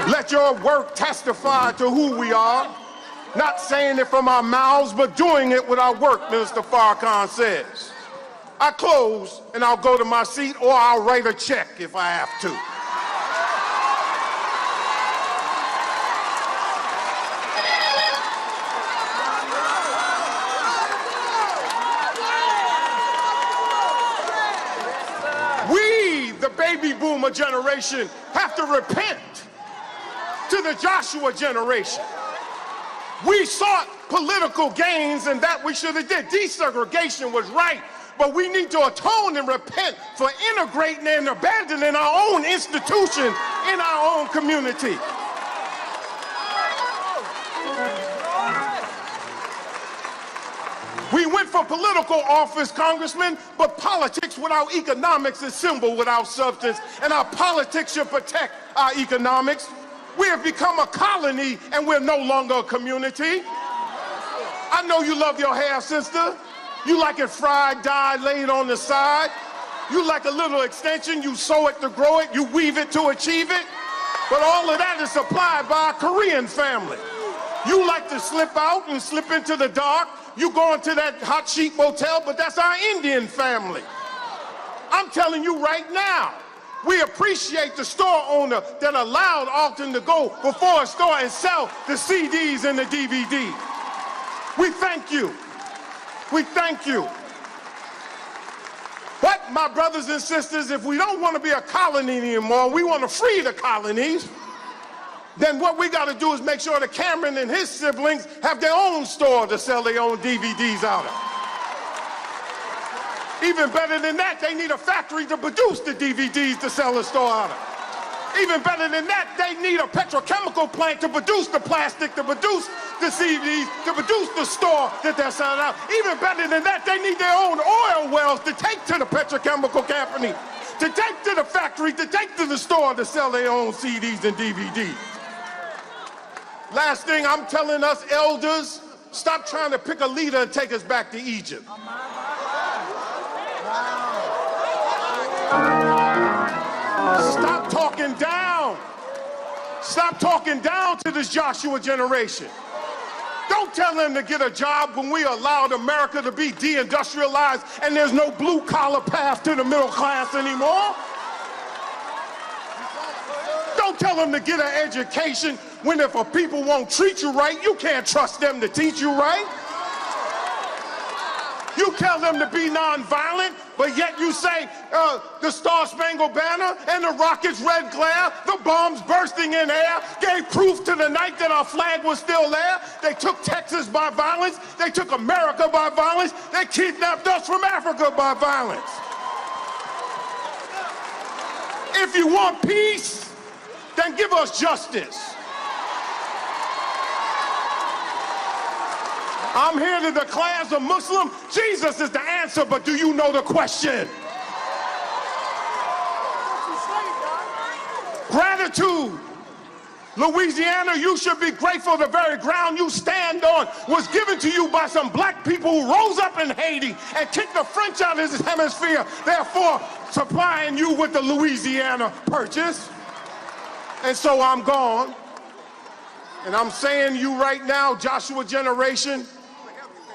Let your work testify to who we are. Not saying it from our mouths, but doing it with our work, Minister Farrakhan says. I close and I'll go to my seat, or I'll write a check if I have to. We, the baby boomer generation, have to repent to the Joshua generation. We sought political gains, and that we should have did. Desegregation was right, but we need to atone and repent for integrating and abandoning our own institution in our own community. We went for political office, Congressman, but politics without economics is symbol without substance, and our politics should protect our economics. We have become a colony, and we're no longer a community. I know you love your hair, sister. You like it fried, dyed, laid on the side. You like a little extension. You sew it to grow it. You weave it to achieve it. But all of that is supplied by a Korean family. You like to slip out and slip into the dark. You go into that hot sheet motel, but that's our Indian family. I'm telling you right now, we appreciate the store owner that allowed Alton to go before a store and sell the CDs and the DVDs. We thank you. We thank you. But, my brothers and sisters, if we don't want to be a colony anymore, we want to free the colonies, then what we got to do is make sure that Cameron and his siblings have their own store to sell their own DVDs out of. Even better than that, they need a factory to produce the DVDs to sell the store out of. Even better than that, they need a petrochemical plant to produce the plastic, to produce the CDs, to produce the store that they're selling out. Even better than that, they need their own oil wells to take to the petrochemical company, to take to the factory, to take to the store to sell their own CDs and DVDs. Last thing I'm telling us elders, stop trying to pick a leader and take us back to Egypt. Stop talking down. Stop talking down to this Joshua generation. Don't tell them to get a job when we allowed America to be deindustrialized and there's no blue-collar path to the middle class anymore. Don't tell them to get an education when if a people won't treat you right, you can't trust them to teach you right. You tell them to be nonviolent, but yet you say the Star-Spangled Banner and the rocket's red glare, the bombs bursting in air, gave proof to the night that our flag was still there. They took Texas by violence. They took America by violence. They kidnapped us from Africa by violence. If you want peace, then give us justice. I'm here to declare as a Muslim, Jesus is the answer, but do you know the question? Gratitude. Louisiana, you should be grateful the very ground you stand on was given to you by some black people who rose up in Haiti and kicked the French out of this hemisphere, therefore supplying you with the Louisiana Purchase. And so I'm gone. And I'm saying to you right now, Joshua generation,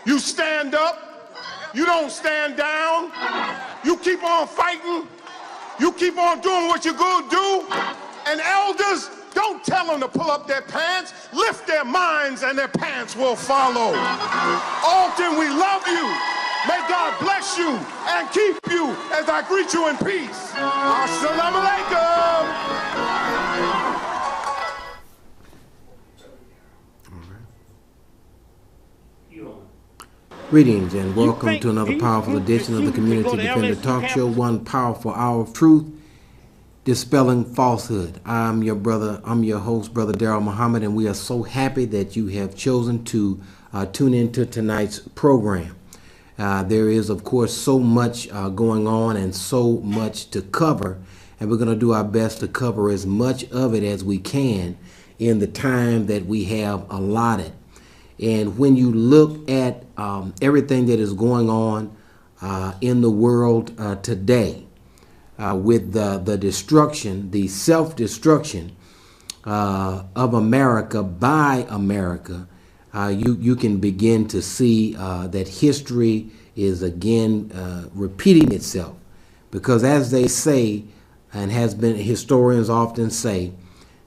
you stand up, you don't stand down, you keep on fighting, you keep on doing what you're going to do, and elders, don't tell them to pull up their pants, lift their minds and their pants will follow. Alton, we love you. May God bless you and keep you as I greet you in peace. Assalamu alaikum. Greetings and welcome to another powerful edition of the Community Defender Talk Show, one powerful hour of truth, dispelling falsehood. I'm your host, Brother Darrell Muhammad, and we are so happy that you have chosen to tune into tonight's program. There is, of course, so much going on and so much to cover, and we're going to do our best to cover as much of it as we can in the time that we have allotted. And when you look at everything that is going on in the world today, with the destruction, the self-destruction of America by America, you can begin to see that history is again repeating itself. Because as they say, and has been, historians often say,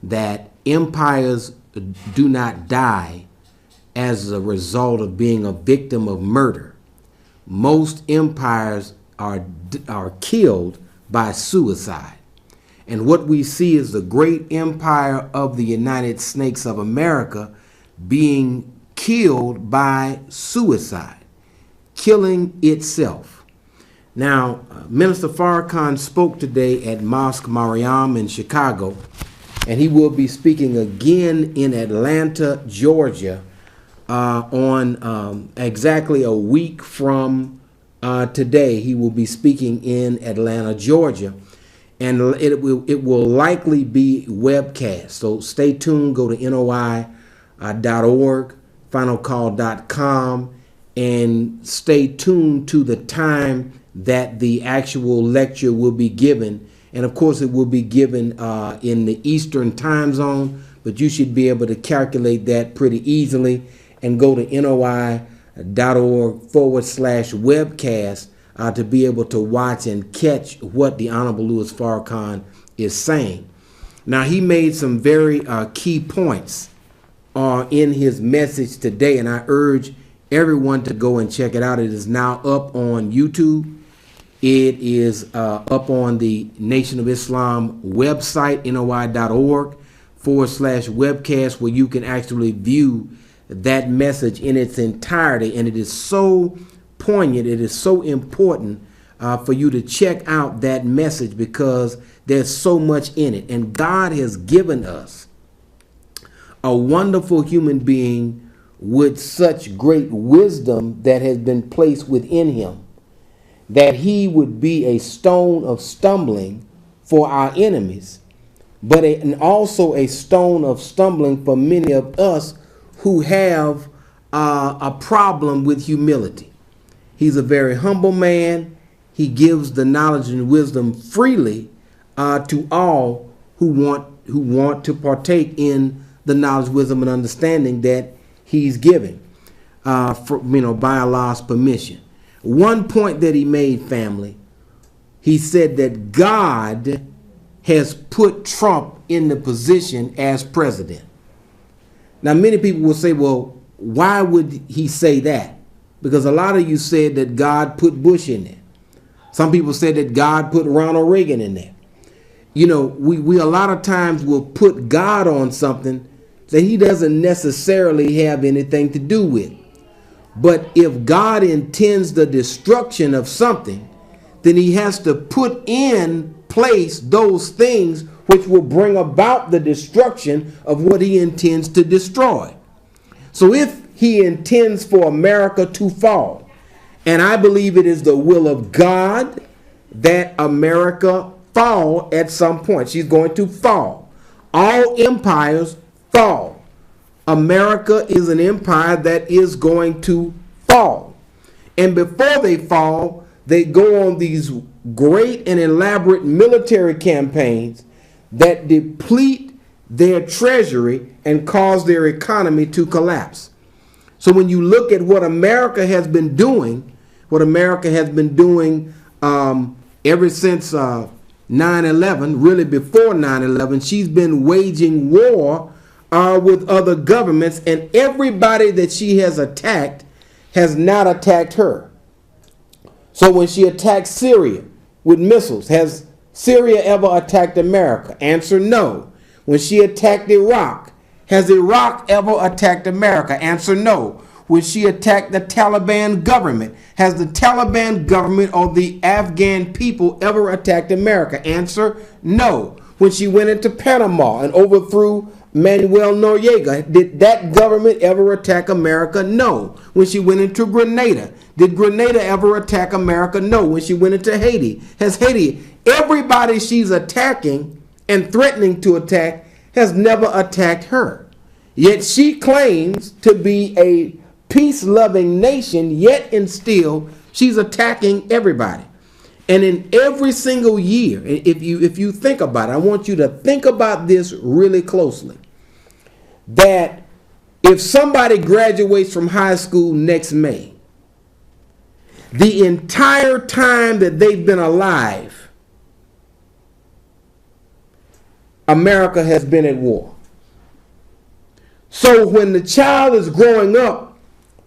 that empires do not die as a result of being a victim of murder. Most empires are killed by suicide. And what we see is the great empire of the United Snakes of America being killed by suicide, killing itself. Now, Minister Farrakhan spoke today at Mosque Mariam in Chicago, and he will be speaking again in Atlanta, Georgia, on exactly a week from today. He will be speaking in Atlanta, Georgia, and it will likely be webcast. So stay tuned. Go to NOI.org, finalcall.com, and stay tuned to the time that the actual lecture will be given. And of course, it will be given in the Eastern time zone, but you should be able to calculate that pretty easily and go to NOI.org/webcast to be able to watch and catch what the Honorable Louis Farrakhan is saying. Now, he made some very key points in his message today, and I urge everyone to go and check it out. It is now up on YouTube. It is up on the Nation of Islam website, NOI.org/webcast, where you can actually view that message in its entirety. And it is so poignant, it is so important for you to check out that message, because there's so much in it. And God has given us a wonderful human being with such great wisdom that has been placed within him, that he would be a stone of stumbling for our enemies, but and also a stone of stumbling for many of us who have a problem with humility. He's a very humble man. He gives the knowledge and wisdom freely to all who want to partake in the knowledge, wisdom, and understanding that he's giving, by Allah's permission. One point that he made, family, he said that God has put Trump in the position as president. Now, many people will say, well, why would he say that? Because a lot of you said that God put Bush in there. Some people said that God put Ronald Reagan in there. You know, we a lot of times will put God on something that he doesn't necessarily have anything to do with. But if God intends the destruction of something, then he has to put in place those things which will bring about the destruction of what he intends to destroy. So if he intends for America to fall, and I believe it is the will of God that America fall at some point. She's going to fall. All empires fall. America is an empire that is going to fall. And before they fall, they go on these great and elaborate military campaigns that deplete their treasury and cause their economy to collapse. So when you look at what America has been doing, ever since 9/11, really before 9/11, she's been waging war with other governments, and everybody that she has attacked has not attacked her. So when she attacked Syria with missiles, has Syria ever attacked America? Answer, no. When she attacked Iraq, has Iraq ever attacked America? Answer, no. When she attacked the Taliban government, has the Taliban government or the Afghan people ever attacked America? Answer, no. When she went into Panama and overthrew Manuel Noriega, did that government ever attack America? No. When she went into Grenada, did Grenada ever attack America? No. When she went into Haiti, has Haiti, everybody she's attacking and threatening to attack has never attacked her. Yet she claims to be a peace-loving nation, yet and still she's attacking everybody. And in every single year, if you think about it, I want you to think about this really closely. That if somebody graduates from high school next May, the entire time that they've been alive, America has been at war. So when the child is growing up,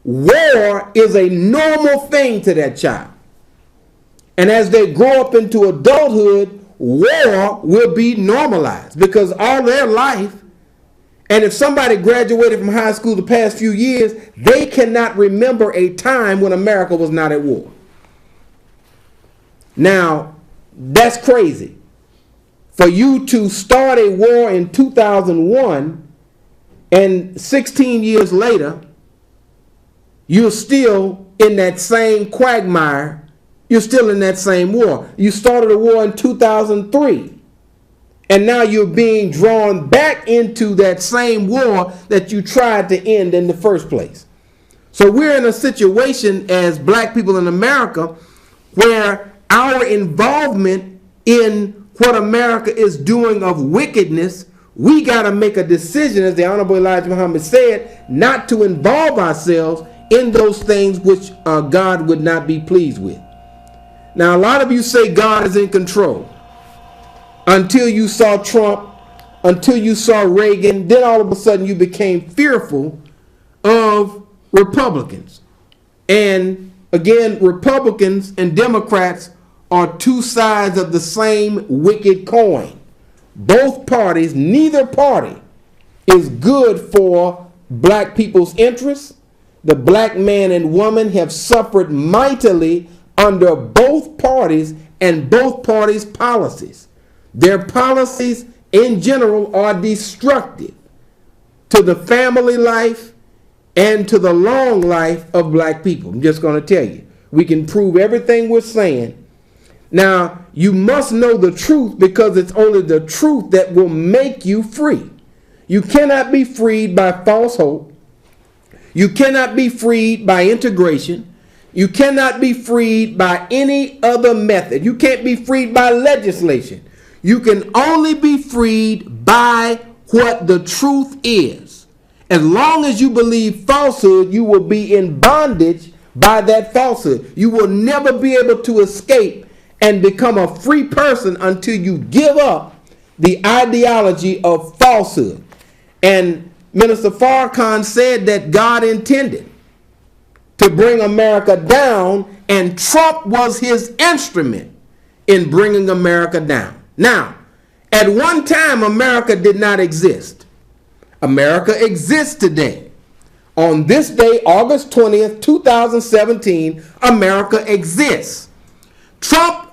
war is a normal thing to that child. And as they grow up into adulthood, war will be normalized because all their life, and if somebody graduated from high school the past few years, they cannot remember a time when America was not at war. Now, that's crazy. For you to start a war in 2001 and 16 years later, you're still in that same quagmire. You're still in that same war. You started a war in 2003. And now you're being drawn back into that same war that you tried to end in the first place. So we're in a situation as black people in America where our involvement in what America is doing of wickedness, we got to make a decision, as the Honorable Elijah Muhammad said, not to involve ourselves in those things which God would not be pleased with. Now, a lot of you say God is in control. Until you saw Trump, until you saw Reagan, then all of a sudden you became fearful of Republicans. And again, Republicans and Democrats are two sides of the same wicked coin. Both parties, neither party is good for black people's interests. The black man and woman have suffered mightily under both parties and both parties' policies. Their policies in general are destructive to the family life and to the long life of black people. I'm just going to tell you. We can prove everything we're saying. Now, you must know the truth because it's only the truth that will make you free. You cannot be freed by false hope. You cannot be freed by integration. You cannot be freed by any other method. You can't be freed by legislation. You can only be freed by what the truth is. As long as you believe falsehood, you will be in bondage by that falsehood. You will never be able to escape and become a free person until you give up the ideology of falsehood. And Minister Farrakhan said that God intended to bring America down, and Trump was his instrument in bringing America down. Now, at one time, America did not exist. America exists today. On this day, August 20th, 2017, America exists. Trump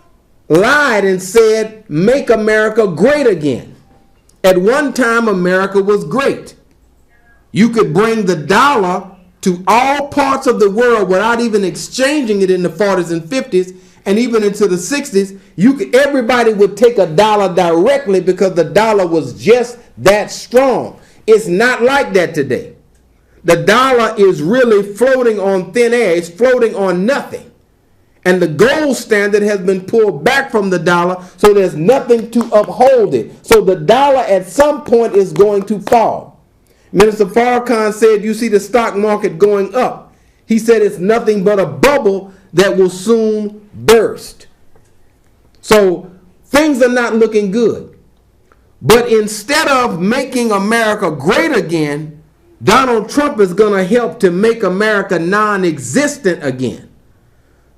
lied and said, make America great again. At one time, America was great. You could bring the dollar to all parts of the world without even exchanging it in the 40s and 50s and even into the 60s. Everybody would take a dollar directly because the dollar was just that strong. It's not like that today. The dollar is really floating on thin air. It's floating on nothing. And the gold standard has been pulled back from the dollar, so there's nothing to uphold it. So the dollar at some point is going to fall. Minister Farrakhan said, you see the stock market going up. He said it's nothing but a bubble that will soon burst. So things are not looking good. But instead of making America great again, Donald Trump is going to help to make America non-existent again.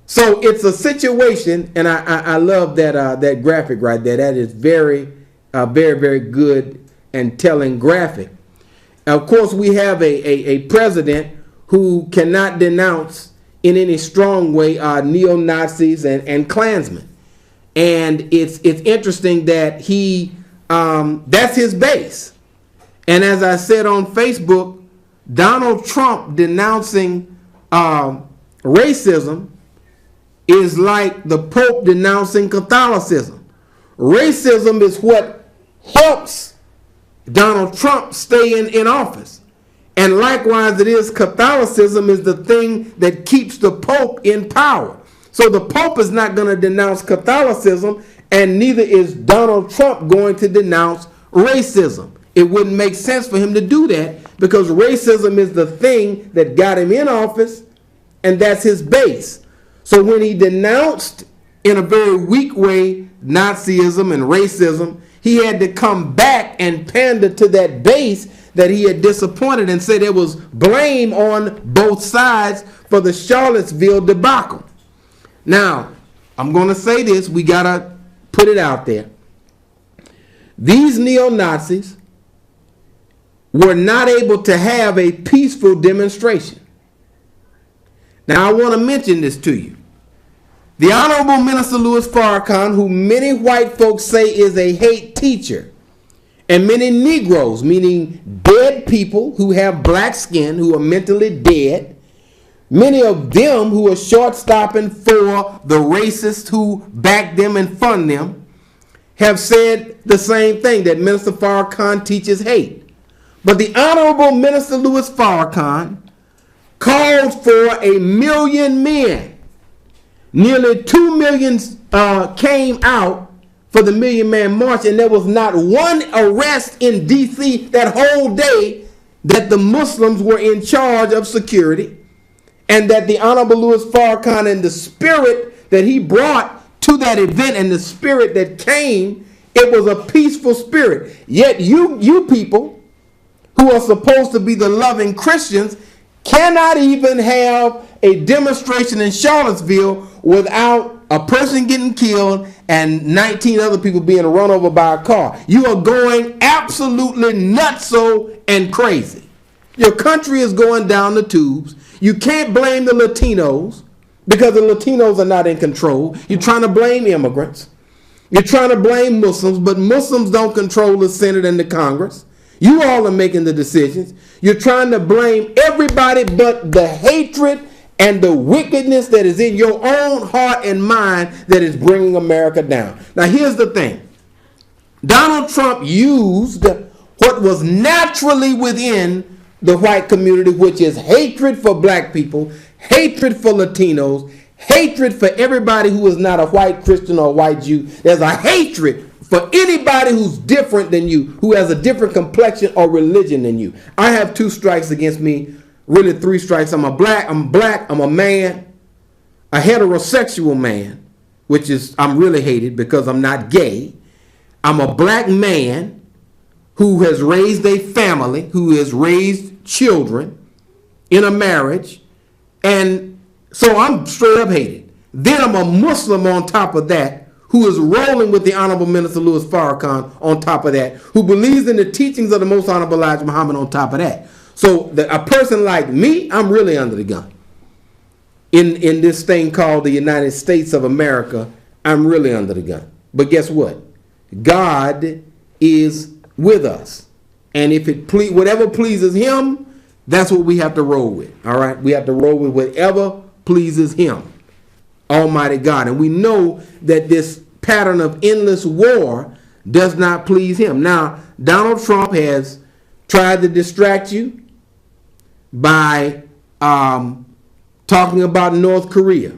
So it's a situation, and I love that graphic right there. That is very, very good and telling graphic. Of course, we have a president who cannot denounce in any strong way neo-Nazis and Klansmen. And it's interesting that that's his base. And as I said on Facebook, Donald Trump denouncing racism is like the Pope denouncing Catholicism. Racism is what helps Donald Trump stay in office. And likewise, it is Catholicism is the thing that keeps the Pope in power. So the Pope is not going to denounce Catholicism, and neither is Donald Trump going to denounce racism. It wouldn't make sense for him to do that because racism is the thing that got him in office, and that's his base. So when he denounced in a very weak way Nazism and racism, he had to come back and pander to that base that he had disappointed and say there was blame on both sides for the Charlottesville debacle. Now, I'm going to say this. We got to put it out there. These neo-Nazis were not able to have a peaceful demonstration. Now, I want to mention this to you. The Honorable Minister Louis Farrakhan, who many white folks say is a hate teacher, and many Negroes, meaning dead people who have black skin, who are mentally dead, many of them who are short-stopping for the racists who back them and fund them, have said the same thing, that Minister Farrakhan teaches hate. But the Honorable Minister Louis Farrakhan called for 1 million men. Nearly 2 million came out for the Million Man March, and there was not one arrest in D.C. that whole day that the Muslims were in charge of security, and that the Honorable Louis Farrakhan and the spirit that he brought to that event and the spirit that came, it was a peaceful spirit. Yet you people who are supposed to be the loving Christians cannot even have a demonstration in Charlottesville without a person getting killed and 19 other people being run over by a car. You are going absolutely nutso and crazy. Your country is going down the tubes. You can't blame the Latinos because the Latinos are not in control. You're trying to blame immigrants. You're trying to blame Muslims, but Muslims don't control the Senate and the Congress. You all are making the decisions. You're trying to blame everybody but the hatred and the wickedness that is in your own heart and mind that is bringing America down. Now, here's the thing. Donald Trump used what was naturally within the white community, which is hatred for black people, hatred for Latinos, hatred for everybody who is not a white Christian or a white Jew. There's a hatred for anybody who's different than you, who has a different complexion or religion than you. I have 2 strikes against me, really 3 strikes. I'm black, I'm a man, a heterosexual man, which is, I'm really hated because I'm not gay. I'm a black man who has raised a family, who has raised children in a marriage, and so I'm straight up hated. Then I'm a Muslim on top of that, who is rolling with the Honorable Minister Louis Farrakhan on top of that, who believes in the teachings of the Most Honorable Elijah Muhammad on top of that. So a person like me, I'm really under the gun. In this thing called the United States of America, I'm really under the gun. But guess what? God is with us. And if it whatever pleases him, that's what we have to roll with. All right? We have to roll with whatever pleases him. Almighty God. And we know that this pattern of endless war does not please him. Now, Donald Trump has tried to distract you by talking about North Korea.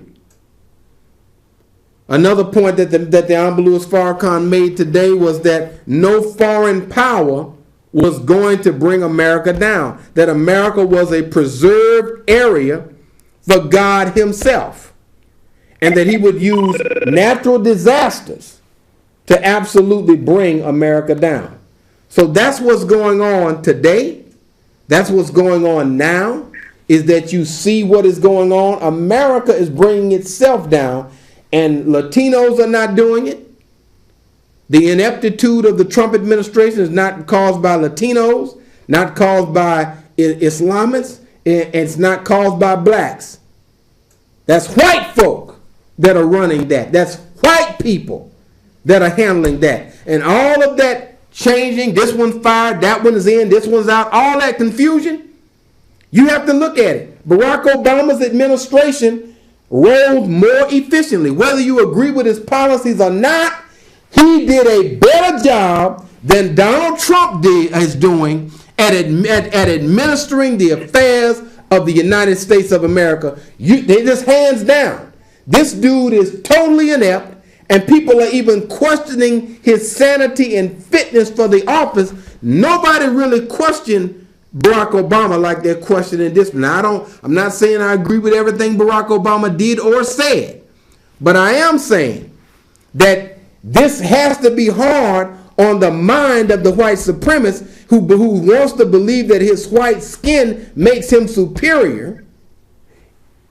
Another point that the Honorable Louis Farrakhan made today was that no foreign power was going to bring America down. That America was a preserved area for God himself. And that he would use natural disasters to absolutely bring America down. So that's what's going on today. That's what's going on now, is that you see what is going on. America is bringing itself down, and Latinos are not doing it. The ineptitude of the Trump administration is not caused by Latinos, not caused by Islamists, and it's not caused by blacks. That's white folk that are running that. That's white people that are handling that. And all of that changing, this one's fired, that one is in, this one's out, all that confusion, you have to look at it. Barack Obama's administration rolled more efficiently. Whether you agree with his policies or not, he did a better job than Donald Trump is doing at administering the affairs of the United States of America. They just hands down. This dude is totally inept, and people are even questioning his sanity and fitness for the office. Nobody really questioned Barack Obama like they're questioning this. Now, I'm not saying I agree with everything Barack Obama did or said, but I am saying that this has to be hard on the mind of the white supremacist who wants to believe that his white skin makes him superior.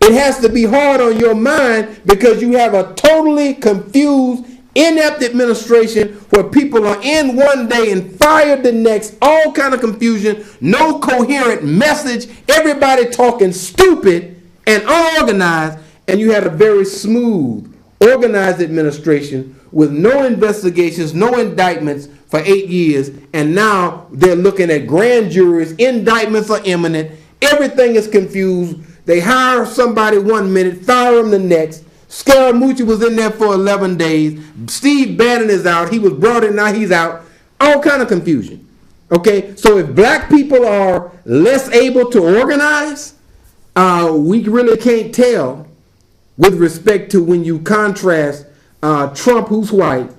It has to be hard on your mind because you have a totally confused, inept administration where people are in one day and fired the next, all kind of confusion, no coherent message, everybody talking stupid and unorganized, and you had a very smooth, organized administration with no investigations, no indictments for 8 years, and now they're looking at grand juries, indictments are imminent, everything is confused. They hire somebody 1 minute, fire him the next. Scaramucci was in there for 11 days. Steve Bannon is out. He was brought in, now he's out. All kind of confusion. Okay, so if black people are less able to organize, we really can't tell with respect to when you contrast Trump, who's white,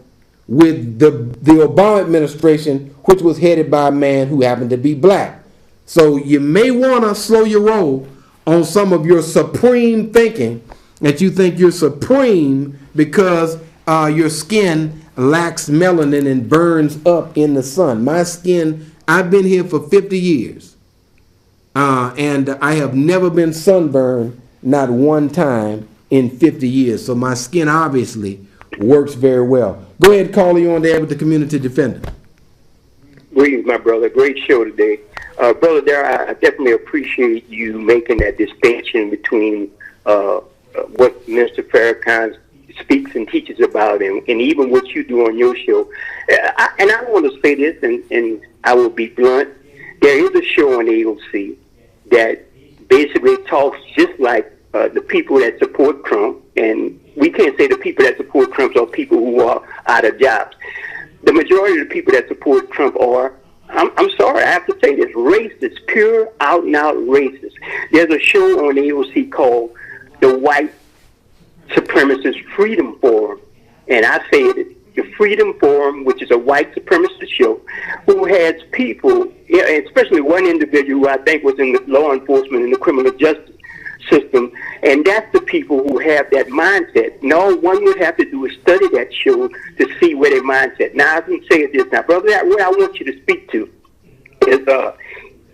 with the Obama administration, which was headed by a man who happened to be black. So you may want to slow your roll on some of your supreme thinking, that you think you're supreme because your skin lacks melanin and burns up in the sun. My skin, I've been here for 50 years, and I have never been sunburned, not one time in 50 years. So my skin obviously works very well. Go ahead, call you on there with the Community Defender. Greetings, my brother. Great show today. Brother Darrell, I definitely appreciate you making that distinction between what Mr. Farrakhan speaks and teaches about, and even what you do on your show. And I want to say this, and I will be blunt. There is a show on AOC that basically talks just like the people that support Trump, and we can't say the people that support Trump are people who are out of jobs. The majority of the people that support Trump are, I'm sorry, I have to say this, racist, pure out and out racist. There's a show on AOC called the White Supremacist Freedom Forum, and I say it, the Freedom Forum, which is a white supremacist show, who has people, especially one individual who I think was in the law enforcement and the criminal justice system, and that's the people who have that mindset. And all one would have to do is study that show to see where their mindset. Now, I've been saying this now, brother, what I want you to speak to is,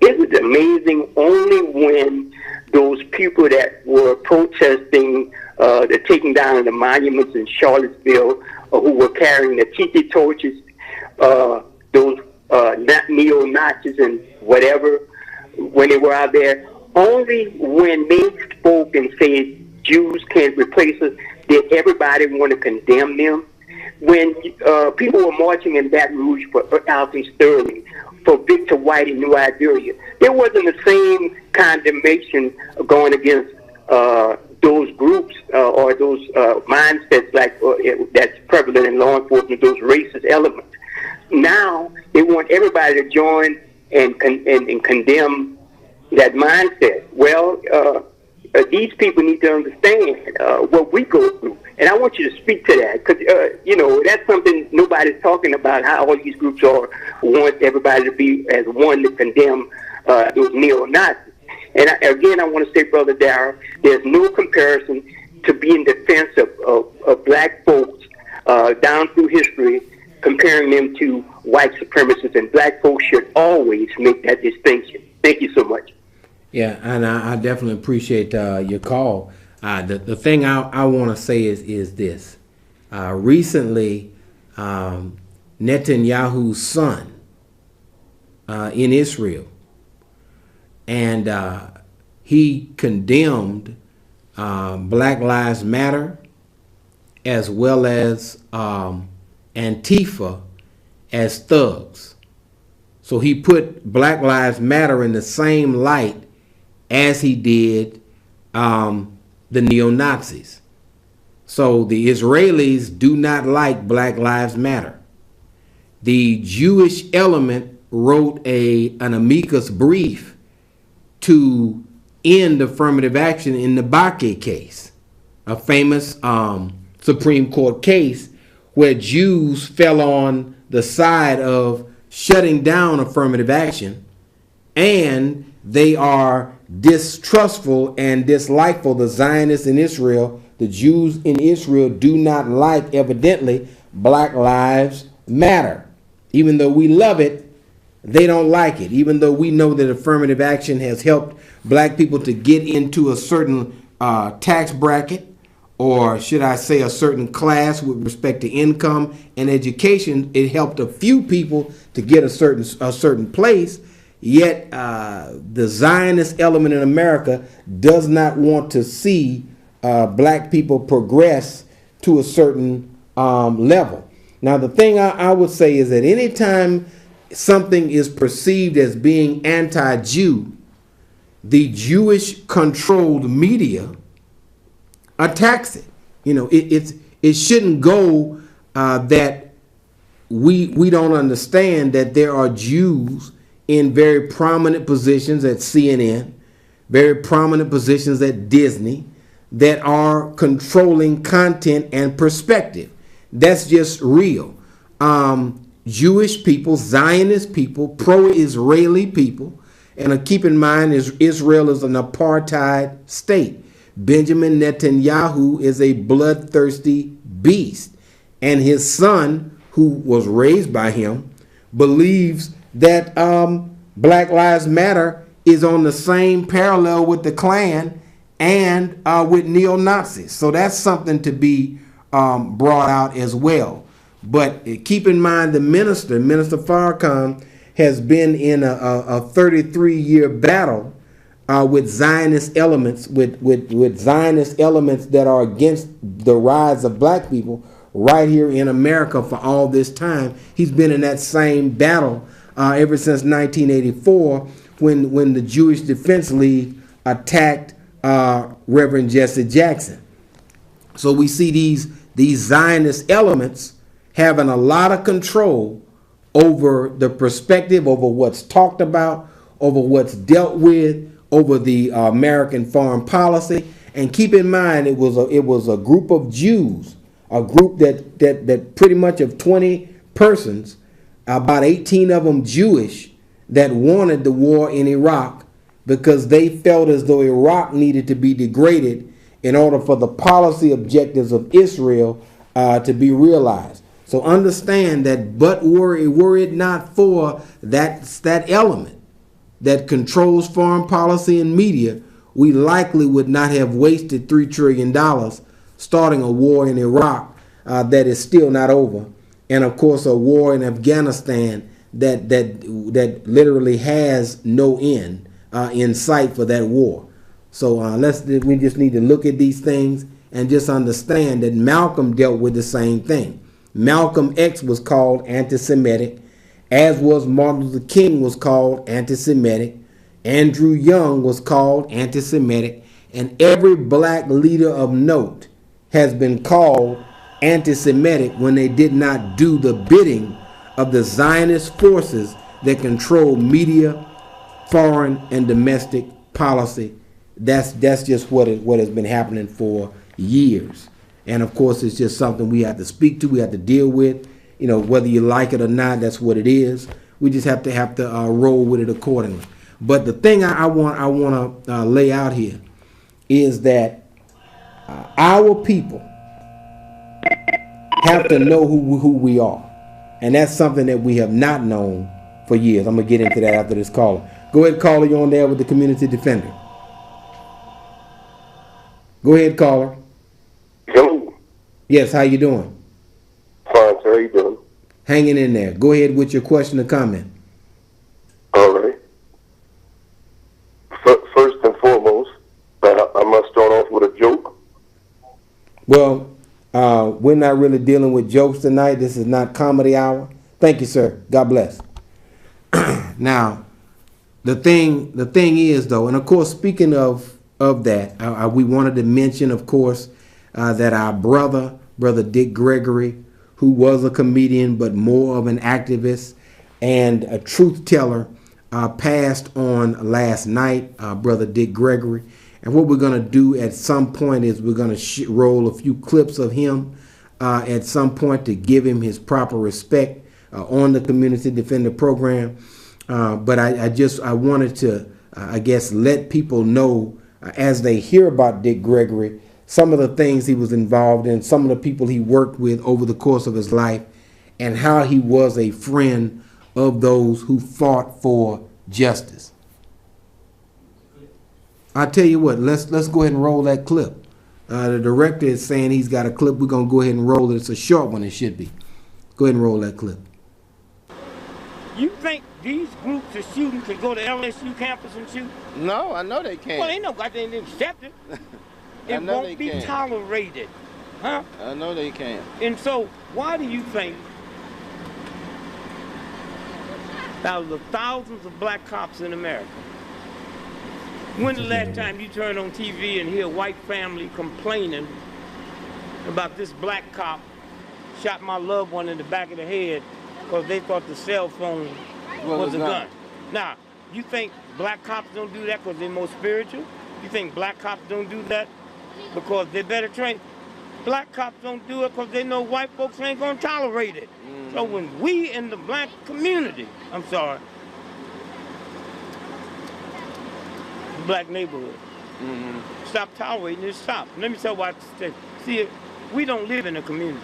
it was amazing only when those people that were protesting the taking down of the monuments in Charlottesville, who were carrying the tiki torches, those neo-Nazis and whatever, when they were out there, only when they spoke and said Jews can't replace us did everybody want to condemn them. When people were marching in Baton Rouge for Alton Sterling, for Victor White in New Iberia, there wasn't the same condemnation going against those groups or those mindsets like that's prevalent in law enforcement, those racist elements. Now they want everybody to join and condemn that mindset. Well, these people need to understand what we go through. And I want you to speak to that because, that's something nobody's talking about, how all these groups want everybody to be as one to condemn those neo-Nazis. And again, I want to say, Brother Darrell, there's no comparison to be in defense of black folks down through history, comparing them to white supremacists, and black folks should always make that distinction. Thank you so much. Yeah, and I definitely appreciate your call. The thing I want to say is this. Recently, Netanyahu's son in Israel, and he condemned Black Lives Matter as well as Antifa as thugs. So he put Black Lives Matter in the same light as he did the neo-Nazis. So the Israelis do not like Black Lives Matter. The Jewish element wrote an amicus brief to end affirmative action in the Bakke case. a famous Supreme Court case where Jews fell on the side of shutting down affirmative action, and they are distrustful and dislikeful. The Zionists in Israel, the Jews in Israel, do not like, evidently, Black Lives Matter. Even though we love it, they don't like it. Even though we know that affirmative action has helped black people to get into a certain tax bracket, or should I say a certain class with respect to income and education, it helped a few people to get a certain place. Yet the Zionist element in America does not want to see black people progress to a certain level. Now, the thing I would say is that anytime something is perceived as being anti-Jew, the Jewish-controlled media attacks it. You know, it shouldn't go that we don't understand that there are Jews in very prominent positions at CNN, very prominent positions at Disney, that are controlling content and perspective. That's just real. Jewish people, Zionist people, pro-Israeli people, and keep in mind Israel is an apartheid state. Benjamin Netanyahu is a bloodthirsty beast, and his son, who was raised by him, believes that Black Lives Matter is on the same parallel with the Klan and with neo-Nazis. So that's something to be brought out as well. But keep in mind the Minister Farrakhan, has been in a 33-year battle with Zionist elements, with Zionist elements that are against the rise of black people right here in America for all this time. He's been in that same battle ever since 1984 when the Jewish Defense League attacked Reverend Jesse Jackson. So we see these Zionist elements having a lot of control over the perspective, over what's talked about, over what's dealt with, over the American foreign policy. And keep in mind, it was a group of Jews, a group that pretty much of 20 persons, about 18 of them Jewish, that wanted the war in Iraq because they felt as though Iraq needed to be degraded in order for the policy objectives of Israel to be realized. So understand that, but were it not for that element that controls foreign policy and media, we likely would not have wasted $3 trillion starting a war in Iraq that is still not over. And of course, a war in Afghanistan that literally has no end in sight for that war. So we just need to look at these things and just understand that Malcolm dealt with the same thing. Malcolm X was called anti-Semitic, as was Martin Luther King was called anti-Semitic. Andrew Young was called anti-Semitic, and every black leader of note has been called anti-Semitic when they did not do the bidding of the Zionist forces that control media, foreign and domestic policy. That's just what has been happening for years. And of course, it's just something we have to speak to, we have to deal with. You know, whether you like it or not, that's what it is. We just have to roll with it accordingly. But the thing I want to lay out here is that our people have to know who we are. And that's something that we have not known for years. I'm going to get into that after this caller. Go ahead, caller. You're on there with the Community Defender. Go ahead, caller. Hello. Yes, how you doing? Fine, sir. How you doing? Hanging in there. Go ahead with your question or comment. All right. First and foremost, I must start off with a joke. Well, we're not really dealing with jokes tonight. This is not comedy hour. Thank you, sir. God bless. Now, the thing is, though, and of course, speaking of that, we wanted to mention, of course, that our brother Dick Gregory, who was a comedian but more of an activist and a truth teller, passed on last night, brother Dick Gregory. And what we're going to do at some point is we're going to roll a few clips of him at some point to give him his proper respect on the Community Defender Program. But I wanted to, I guess, let people know as they hear about Dick Gregory, some of the things he was involved in, some of the people he worked with over the course of his life, and how he was a friend of those who fought for justice. I tell you what, let's go ahead and roll that clip. The director is saying he's got a clip. We're going to go ahead and roll it. It's a short one, it should be. Go ahead and roll that clip. You think these groups of shooting could go to LSU campus and shoot? No, I know they can't. Well, they know God didn't accept it. It know won't they be can't. tolerated. Huh? I know they can't. And so, why do you think thousands of black cops in America? When the last time you turned on TV and hear a white family complaining about this black cop shot my loved one in the back of the head because they thought the cell phone was a gun? Now, you think black cops don't do that because they're more spiritual? You think black cops don't do that because they're better trained? Black cops don't do it because they know white folks ain't gonna tolerate it. So when we in the black community, black neighborhood, stop tolerating it, stop. Let me tell you what I say. See, we don't live in a community.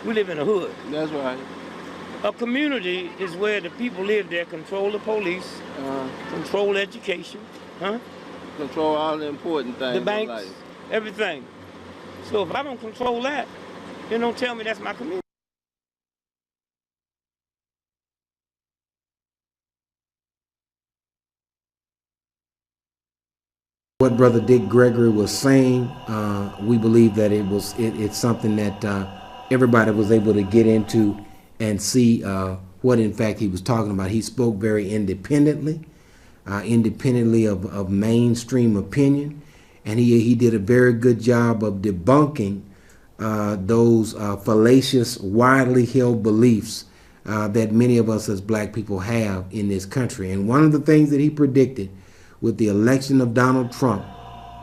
We live in a hood. That's right. A community is where the people live there, control the police, control education, Control all the important things. the in banks, life. everything. So if I don't control that, then don't tell me that's my community. What Brother Dick Gregory was saying, we believe that it's something that everybody was able to get into and see what in fact he was talking about. He spoke very independently of mainstream opinion, and he did a very good job of debunking those fallacious, widely held beliefs that many of us as black people have in this country. And one of the things that he predicted with the election of Donald Trump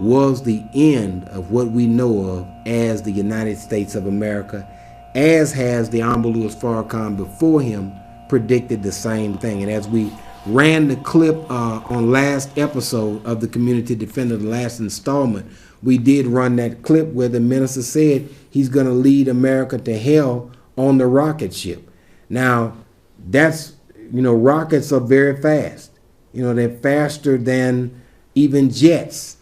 was the end of what we know of as the United States of America, as has the Honorable Louis Farrakhan before him predicted the same thing. And as we ran the clip on last episode of the Community Defender, the last installment, we did run that clip where the minister said he's going to lead America to hell on the rocket ship. Now, that's, rockets are very fast. They're faster than even jets.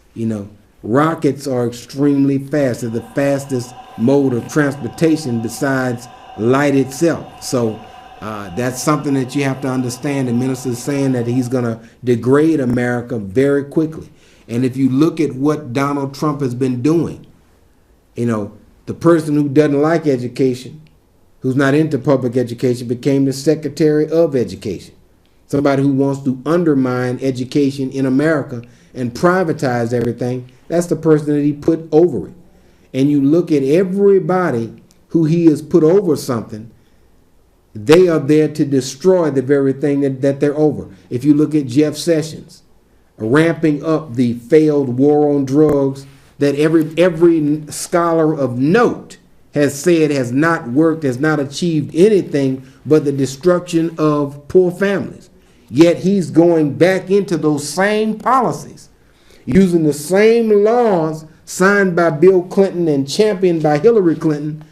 Rockets are extremely fast. They're the fastest mode of transportation besides light itself. So that's something that you have to understand. The minister is saying that he's going to degrade America very quickly. And if you look at what Donald Trump has been doing, the person who doesn't like education, who's not into public education, became the Secretary of Education. Somebody who wants to undermine education in America and privatize everything, that's the person that he put over it. And you look at everybody who he has put over something, they are there to destroy the very thing that they're over. If you look at Jeff Sessions, ramping up the failed war on drugs that every scholar of note has said has not worked, has not achieved anything but the destruction of poor families. Yet he's going back into those same policies, using the same laws signed by Bill Clinton and championed by Hillary Clinton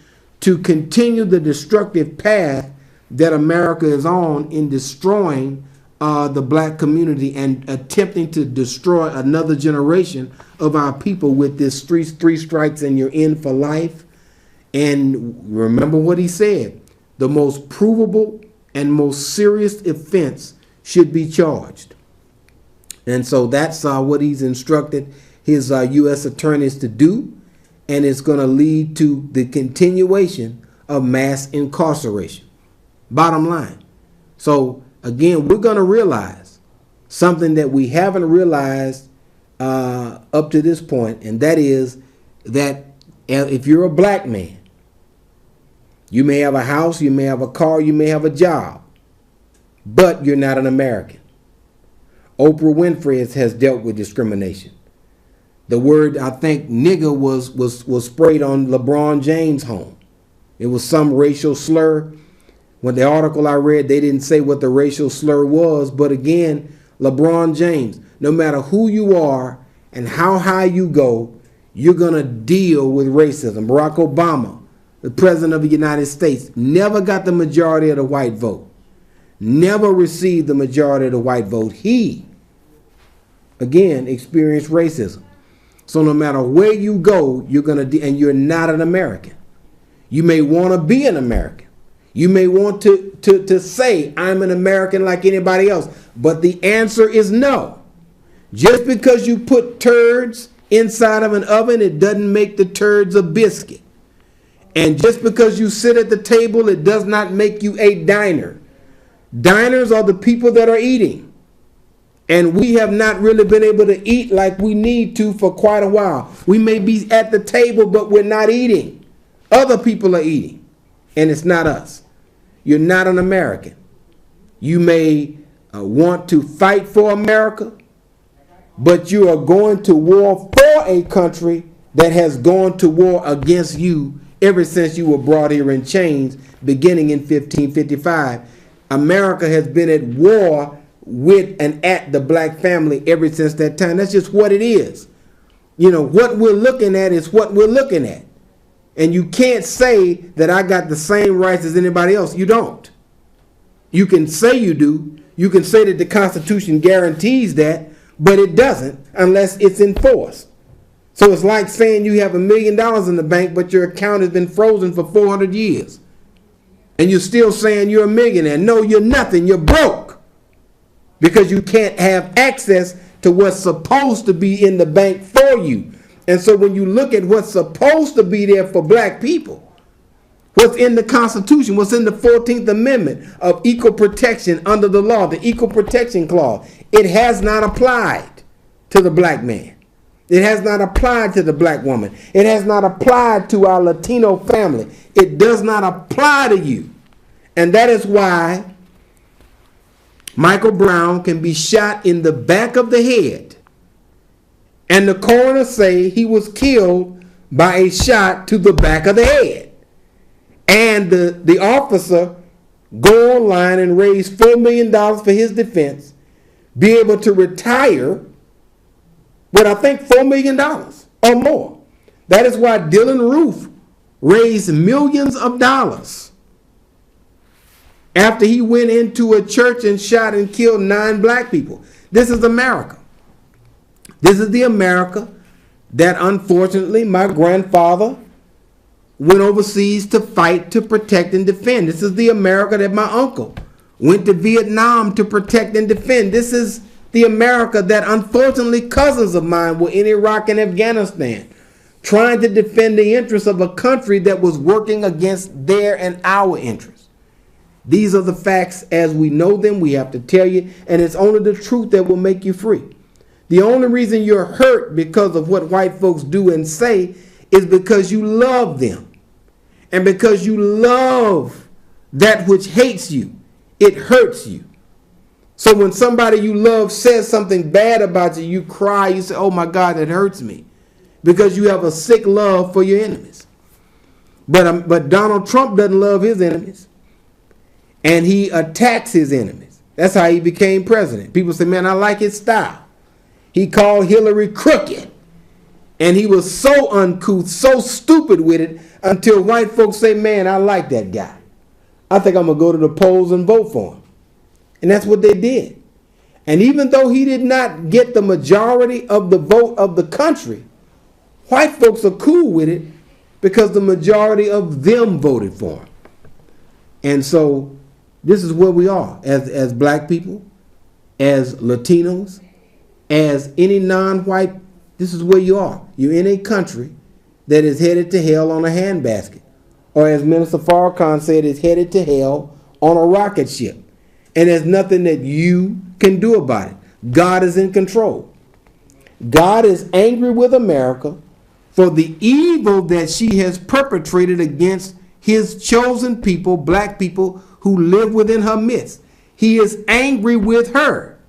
to continue the destructive path that America is on in destroying the black community and attempting to destroy another generation of our people with this three strikes and you're in for life. And remember what he said, the most provable and most serious offense should be charged. And so that's what he's instructed his U.S. attorneys to do, and it's going to lead to the continuation of mass incarceration. Bottom line. So again, we're going to realize something that we haven't realized up to this point, and that is that if you're a black man, you may have a house, you may have a car, you may have a job, but you're not an American. Oprah Winfrey has dealt with discrimination. The word, I think, nigger was sprayed on LeBron James' home. It was some racial slur. When the article I read, they didn't say what the racial slur was. But again, LeBron James, no matter who you are and how high you go, you're going to deal with racism. Barack Obama, the president of the United States, never got the majority of the white vote. Never received the majority of the white vote. He, again, experienced racism. So no matter where you go, you're going to, and you're not an American. You may want to be an American. You may want to say, I'm an American like anybody else. But the answer is no. Just because you put turds inside of an oven, it doesn't make the turds a biscuit. And just because you sit at the table, it does not make you a diner. Diners are the people that are eating. And we have not really been able to eat like we need to for quite a while. We may be at the table, but we're not eating. Other people are eating, and it's not us. You're not an American. You may want to fight for America, but you are going to war for a country that has gone to war against you ever since you were brought here in chains, beginning in 1555. America has been at war with and at the black family ever since that time. That's just what it is. You know, what we're looking at is what we're looking at. And you can't say that I got the same rights as anybody else. You don't. You can say you do. You can say that the Constitution guarantees that, but it doesn't unless it's enforced. So it's like saying you have $1 million in the bank, but your account has been frozen for 400 years. And you're still saying you're a millionaire. No, you're nothing. You're broke. Because you can't have access to what's supposed to be in the bank for you. And so when you look at what's supposed to be there for black people, what's in the Constitution, what's in the 14th Amendment of equal protection under the law, the Equal Protection Clause, it has not applied to the black man. It has not applied to the black woman. It has not applied to our Latino family. It does not apply to you. And that is why Michael Brown can be shot in the back of the head, and the coroner say he was killed by a shot to the back of the head. And the officer go online and raise $4 million for his defense, be able to retire with, I think, $4 million or more. That is why Dylan Roof raised millions of dollars after he went into a church and shot and killed 9 black people. This is America. This is the America that, unfortunately, my grandfather went overseas to fight, to protect, and defend. This is the America that my uncle went to Vietnam to protect and defend. This is the America that, unfortunately, cousins of mine were in Iraq and Afghanistan, trying to defend the interests of a country that was working against their and our interests. These are the facts as we know them. We have to tell you, and it's only the truth that will make you free. The only reason you're hurt because of what white folks do and say is because you love them. And because you love that which hates you, it hurts you. So when somebody you love says something bad about you, you cry, you say, oh my God, that hurts me. Because you have a sick love for your enemies. But Donald Trump doesn't love his enemies. And he attacks his enemies. That's how he became president. People say, man, I like his style. He called Hillary crooked. And he was so uncouth, so stupid with it, until white folks say, man, I like that guy. I think I'm going to go to the polls and vote for him. And that's what they did. And even though he did not get the majority of the vote of the country, white folks are cool with it because the majority of them voted for him. And so this is where we are as black people, as Latinos, as any non-white. This is where you are. You're in a country that is headed to hell on a handbasket. Or as Minister Farrakhan said, is headed to hell on a rocket ship. And there's nothing that you can do about it. God is in control. God is angry with America for the evil that she has perpetrated against his chosen people, black people who live within her midst. He is angry with her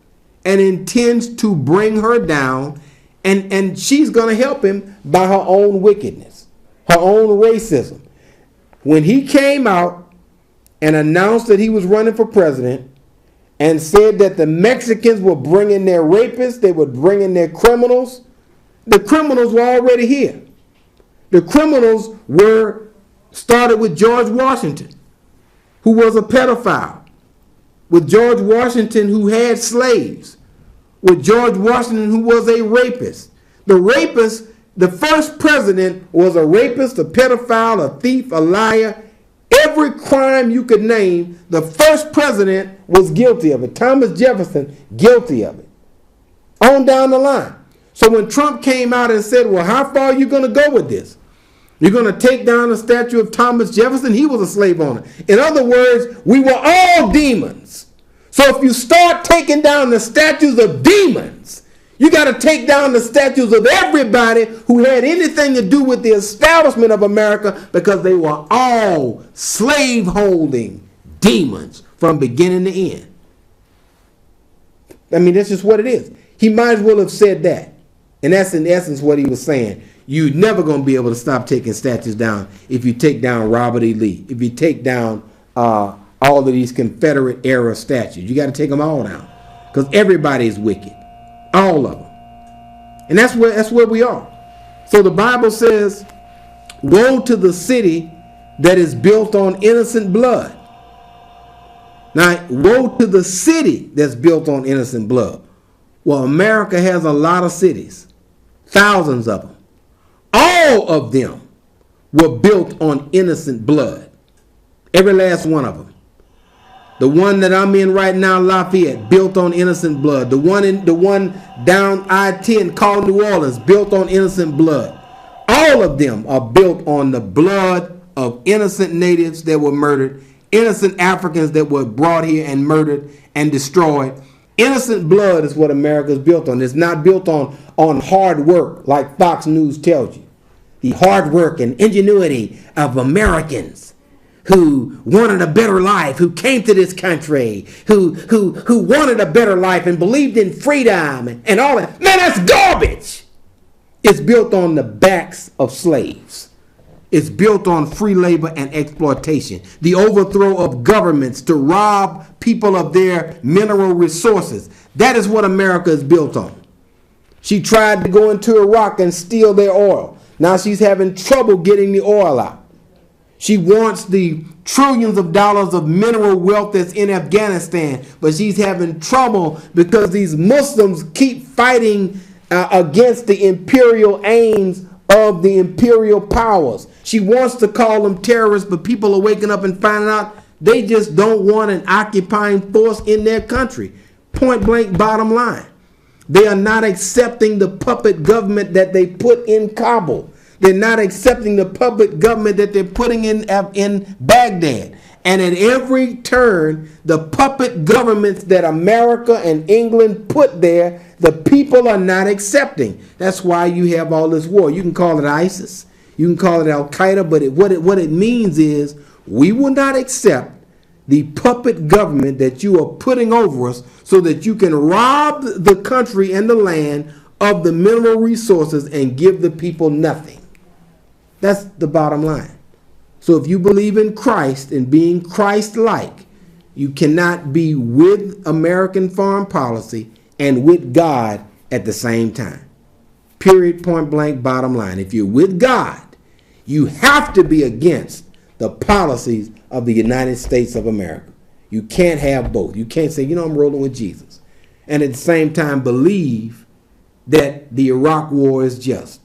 and intends to bring her down And she's going to help him by her own wickedness, her own racism. When he came out and announced that he was running for president and said that the Mexicans were bringing their rapists, they were bringing their criminals, the criminals were already here. The criminals were started with George Washington, who was a pedophile, with George Washington, who had slaves, with George Washington, who was a rapist. The rapist, the first president, was a rapist, a pedophile, a thief, a liar. Every crime you could name, the first president was guilty of it. Thomas Jefferson, guilty of it. On down the line. So when Trump came out and said, well, how far are you going to go with this? You're going to take down the statue of Thomas Jefferson? He was a slave owner. In other words, we were all demons. So if you start taking down the statues of demons, you got to take down the statues of everybody who had anything to do with the establishment of America, because they were all slave-holding demons from beginning to end. I mean, that's just what it is. He might as well have said that. And that's in essence what he was saying. You're never going to be able to stop taking statues down if you take down Robert E. Lee, if you take down all of these Confederate era statues. You got to take them all down, because everybody is wicked. All of them. And that's where we are. So the Bible says, woe to the city that is built on innocent blood. Now, woe to the city that's built on innocent blood. Well, America has a lot of cities, thousands of them. All of them were built on innocent blood. Every last one of them. The one that I'm in right now, Lafayette, built on innocent blood. The one down I-10 called New Orleans, built on innocent blood. All of them are built on the blood of innocent natives that were murdered, innocent Africans that were brought here and murdered and destroyed. Innocent blood is what America is built on. It's not built on hard work like Fox News tells you. The hard work and ingenuity of Americans who wanted a better life, who came to this country, who wanted a better life and believed in freedom and all that. Man, that's garbage. It's built on the backs of slaves. It's built on free labor and exploitation. The overthrow of governments to rob people of their mineral resources. That is what America is built on. She tried to go into Iraq and steal their oil. Now she's having trouble getting the oil out. She wants the trillions of dollars of mineral wealth that's in Afghanistan, but she's having trouble because these Muslims keep fighting against the imperial aims of the imperial powers. She wants to call them terrorists, but people are waking up and finding out they just don't want an occupying force in their country. Point blank, bottom line. They are not accepting the puppet government that they put in Kabul. They're not accepting the puppet government that they're putting in Baghdad. And at every turn, the puppet governments that America and England put there, the people are not accepting. That's why you have all this war. You can call it ISIS. You can call it Al-Qaeda. But what it means is we will not accept the puppet government that you are putting over us so that you can rob the country and the land of the mineral resources and give the people nothing. That's the bottom line. So if you believe in Christ and being Christ-like, you cannot be with American foreign policy and with God at the same time. Period, point blank, bottom line. If you're with God, you have to be against the policies of the United States of America. You can't have both. You can't say, I'm rolling with Jesus, and at the same time believe that the Iraq war is just,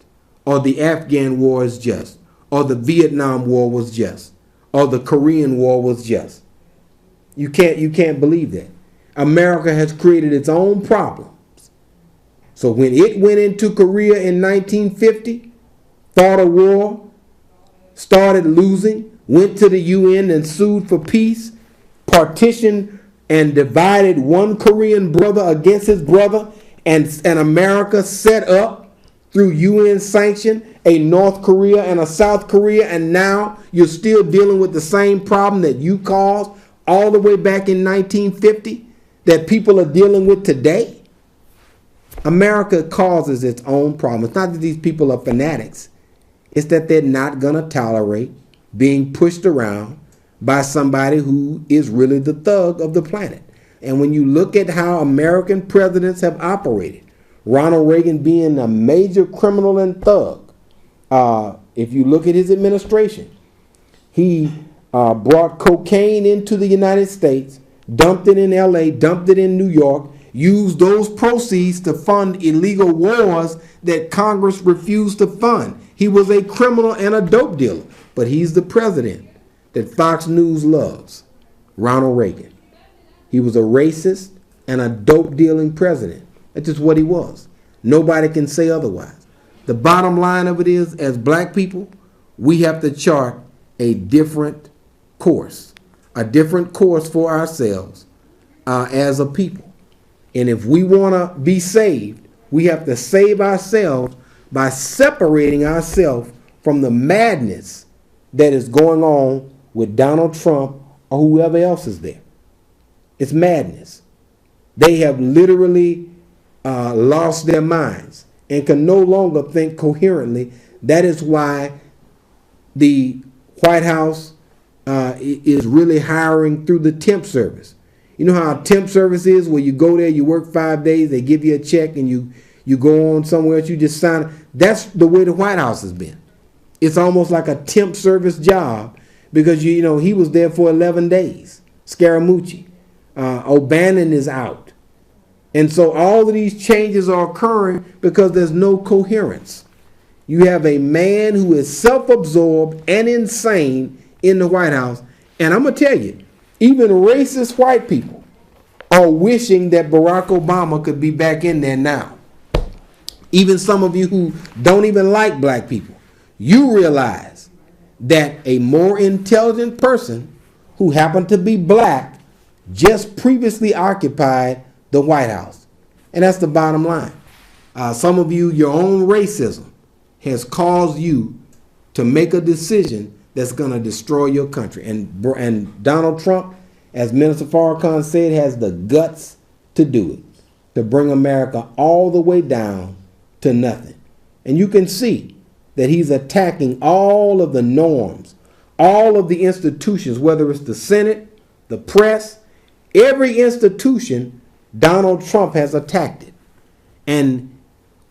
or the Afghan war is just, or the Vietnam war was just, or the Korean war was just. You can't believe that. America has created its own problems. So when it went into Korea in 1950, fought a war, started losing, went to the UN and sued for peace, partitioned and divided one Korean brother against his brother, and America set up through UN sanction a North Korea and a South Korea, and now you're still dealing with the same problem that you caused all the way back in 1950 that people are dealing with today. America causes its own problem. It's not that these people are fanatics. It's that they're not going to tolerate being pushed around by somebody who is really the thug of the planet. And when you look at how American presidents have operated, Ronald Reagan being a major criminal and thug, if you look at his administration, he brought cocaine into the United States, dumped it in LA, dumped it in New York, used those proceeds to fund illegal wars that Congress refused to fund. He was a criminal and a dope dealer, but he's the president that Fox News loves, Ronald Reagan. He was a racist and a dope dealing president. That's just what he was. Nobody can say otherwise. The bottom line of it is, as black people, we have to chart a different course for ourselves as a people. And if we want to be saved, we have to save ourselves by separating ourselves from the madness that is going on with Donald Trump or whoever else is there. It's madness. They have literally lost their minds and can no longer think coherently. That is why the White House is really hiring through the temp service. You know how a temp service is, where you go there, you work 5 days, they give you a check, and you go on somewhere else, you just sign. That's the way the White House has been. It's almost like a temp service job, because you know he was there for 11 days. Scaramucci. O'Bannon is out. And so all of these changes are occurring because there's no coherence. You have a man who is self-absorbed and insane in the White House. And I'm going to tell you, even racist white people are wishing that Barack Obama could be back in there now. Even some of you who don't even like black people, you realize that a more intelligent person who happened to be black just previously occupied the White House. And that's the bottom line. Some of you, your own racism has caused you to make a decision that's going to destroy your country. And Donald Trump, as Minister Farrakhan said, has the guts to do it, to bring America all the way down to nothing. And you can see that he's attacking all of the norms, all of the institutions, whether it's the Senate, the press, every institution, Donald Trump has attacked it. And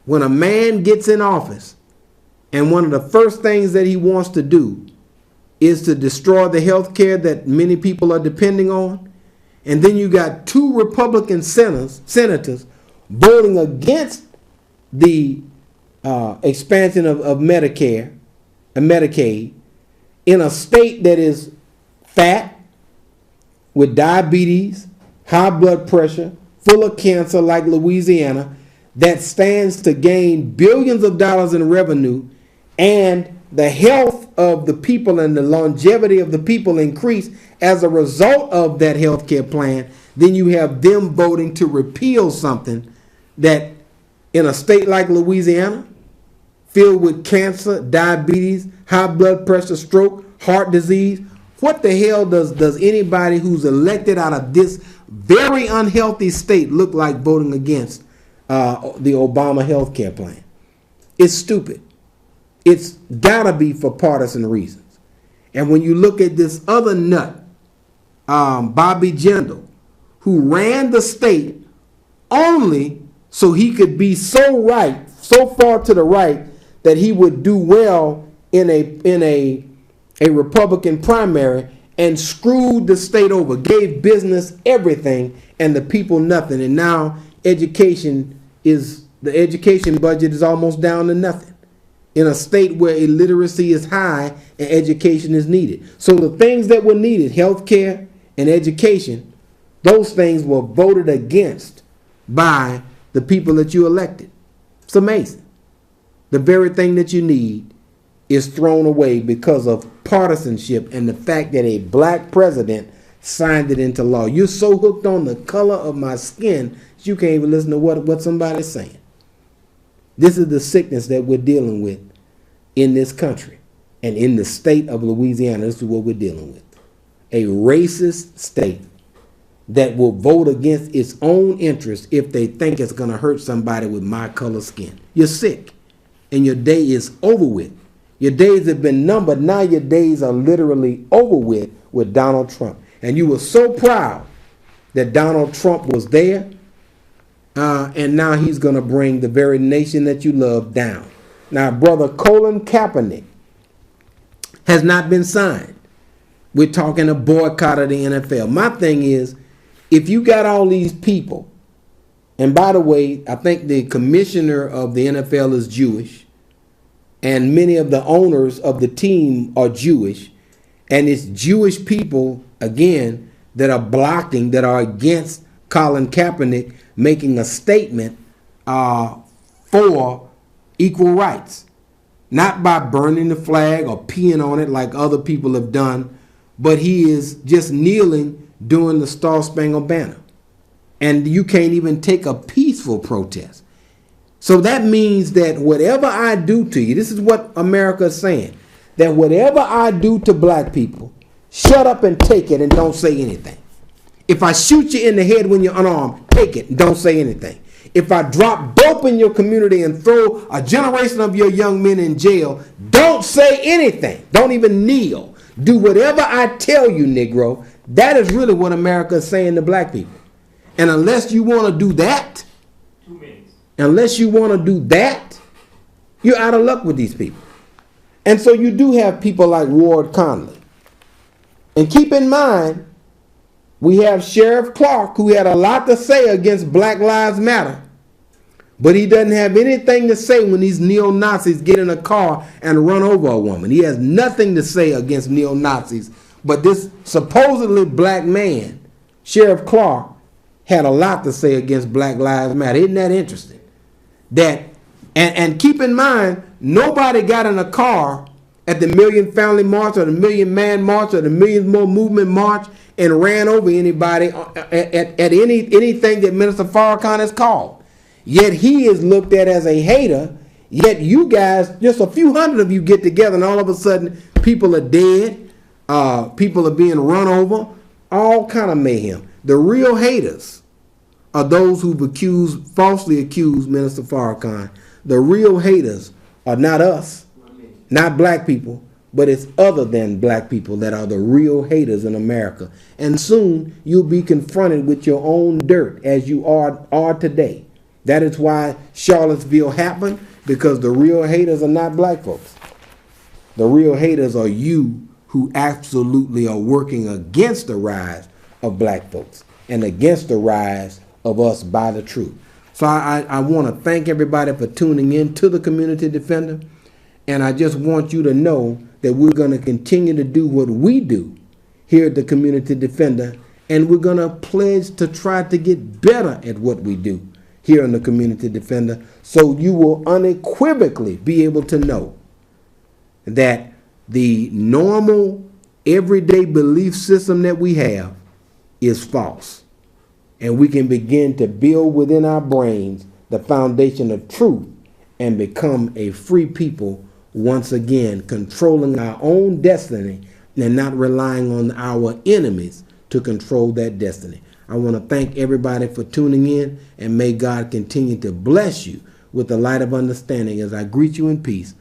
when a man gets in office, and one of the first things that he wants to do is to destroy the health care that many people are depending on, and then you got two Republican senators voting against the expansion of Medicare and Medicaid in a state that is fat, with diabetes, high blood pressure, full of cancer like Louisiana, that stands to gain billions of dollars in revenue, and the health of the people and the longevity of the people increase as a result of that health care plan, then you have them voting to repeal something that in a state like Louisiana, filled with cancer, diabetes, high blood pressure, stroke, heart disease. What the hell does anybody who's elected out of this very unhealthy state look like voting against the Obama health care plan? It's stupid. It's gotta be for partisan reasons. And when you look at this other nut, Bobby Jindal, who ran the state only so he could be so right, so far to the right, that he would do well in a Republican primary, and screwed the state over, gave business everything and the people nothing. And now the education budget is almost down to nothing in a state where illiteracy is high and education is needed. So the things that were needed, healthcare and education, those things were voted against by the people that you elected. It's amazing. The very thing that you need is thrown away because of partisanship and the fact that a black president signed it into law. You're so hooked on the color of my skin that you can't even listen to what somebody's saying. This is the sickness that we're dealing with in this country and in the state of Louisiana. This is what we're dealing with. A racist state that will vote against its own interests if they think it's going to hurt somebody with my color skin. You're sick, and your day is over with. Your days have been numbered. Now your days are literally over with Donald Trump. And you were so proud that Donald Trump was there, and now he's going to bring the very nation that you love down. Now, Brother Colin Kaepernick has not been signed. We're talking a boycott of the NFL. My thing is, if you got all these people, and by the way, I think the commissioner of the NFL is Jewish, and many of the owners of the team are Jewish, and it's Jewish people, again, that are blocking, that are against Colin Kaepernick making a statement for equal rights. Not by burning the flag or peeing on it like other people have done, but he is just kneeling during the Star Spangled Banner. And you can't even take a peaceful protest. So that means that whatever I do to you, this is what America is saying, that whatever I do to black people, shut up and take it and don't say anything. If I shoot you in the head when you're unarmed, take it and don't say anything. If I drop dope in your community and throw a generation of your young men in jail, don't say anything. Don't even kneel. Do whatever I tell you, Negro. That is really what America is saying to black people. And unless you want to do that, you're out of luck with these people. And so you do have people like Ward Conley. And keep in mind, we have Sheriff Clark, who had a lot to say against Black Lives Matter. But he doesn't have anything to say when these neo-Nazis get in a car and run over a woman. He has nothing to say against neo-Nazis. But this supposedly black man, Sheriff Clark, had a lot to say against Black Lives Matter. Isn't that interesting? And keep in mind, nobody got in a car at the Million Family March or the Million Man March or the Million More Movement March and ran over anybody at anything that Minister Farrakhan has called. Yet he is looked at as a hater. Yet you guys, just a few hundred of you get together and all of a sudden people are dead. People are being run over. All kind of mayhem. The real haters are those who've falsely accused Minister Farrakhan. The real haters are not us, not black people, but it's other than black people that are the real haters in America. And soon you'll be confronted with your own dirt as you are today. That is why Charlottesville happened, because the real haters are not black folks. The real haters are you who absolutely are working against the rise of black folks and against the rise of us by the truth. So I want to thank everybody for tuning in to the Community Defender. And I just want you to know that we're going to continue to do what we do here at the Community Defender. And we're going to pledge to try to get better at what we do here in the Community Defender. So you will unequivocally be able to know that the normal, everyday belief system that we have is false. And we can begin to build within our brains the foundation of truth and become a free people once again, controlling our own destiny and not relying on our enemies to control that destiny. I want to thank everybody for tuning in, and may God continue to bless you with the light of understanding as I greet you in peace